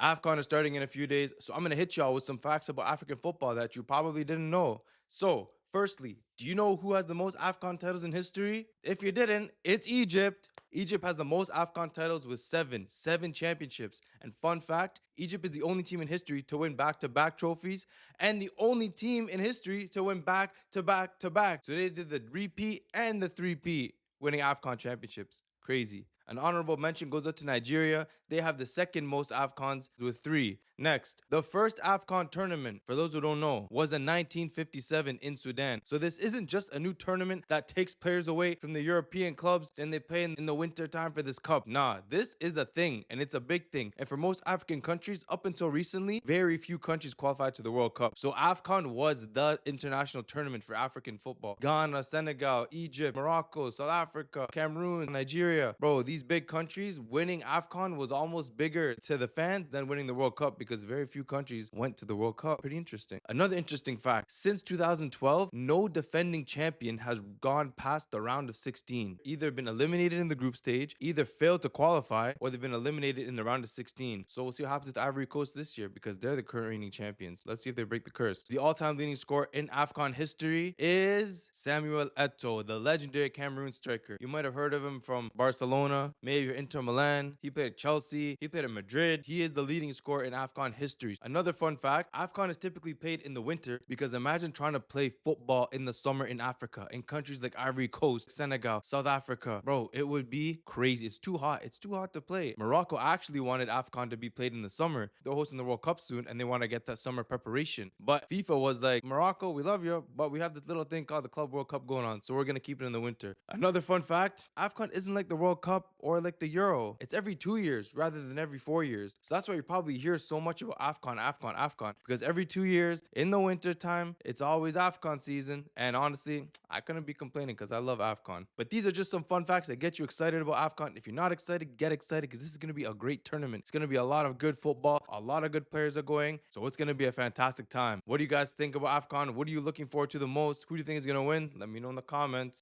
Afcon is starting in a few days, so I'm going to hit y'all with some facts about African football that you probably didn't know. So, firstly, do you know who has the most Afcon titles in history? If you didn't, it's Egypt. Egypt has the most Afcon titles with seven championships. And fun fact, Egypt is the only team in history to win back-to-back trophies and the only team in history to win back-to-back-to-back. So they did the repeat and the three-peat, winning Afcon championships. Crazy. An honorable mention goes up to Nigeria. They have the second most Afcons with 3. Next, the first Afcon tournament, for those who don't know, was in 1957 in Sudan. So this isn't just a new tournament that takes players away from the European clubs, then they play in the winter time for this cup. Nah, this is a thing, and it's a big thing. And for most African countries, up until recently, very few countries qualified to the World Cup. So Afcon was the international tournament for African football. Ghana, Senegal, Egypt, Morocco, South Africa, Cameroon, Nigeria. Bro, these big countries winning Afcon was almost bigger to the fans than winning the World Cup because very few countries went to the World Cup. Pretty interesting. Another interesting fact, since 2012, no defending champion has gone past the round of 16. Either been eliminated in the group stage, either failed to qualify, or they've been eliminated in the round of 16. So we'll see what happens with Ivory Coast this year because they're the current reigning champions. Let's see if they break the curse. The all-time leading scorer in Afcon history is Samuel Eto'o, the legendary Cameroon striker. You might have heard of him from Barcelona, maybe Inter Milan. He played at Chelsea. He played at Madrid. He is the leading scorer in Afcon history. Another fun fact, Afcon is typically played in the winter because imagine trying to play football in the summer in Africa, in countries like Ivory Coast, Senegal, South Africa. Bro, it would be crazy. It's too hot. It's too hot to play. Morocco actually wanted Afcon to be played in the summer. They're hosting the World Cup soon and they want to get that summer preparation. But FIFA was like, Morocco, we love you, but we have this little thing called the Club World Cup going on, so we're going to keep it in the winter. Another fun fact, Afcon isn't like the World Cup or like the Euro. It's every 2 years rather than every 4 years. So that's why you probably hear so much about Afcon, because every 2 years in the winter time, it's always Afcon season. And honestly, I couldn't be complaining because I love Afcon. But these are just some fun facts that get you excited about Afcon. If you're not excited, get excited because this is going to be a great tournament. It's going to be a lot of good football. A lot of good players are going. So it's going to be a fantastic time. What do you guys think about Afcon? What are you looking forward to the most? Who do you think is going to win? Let me know in the comments.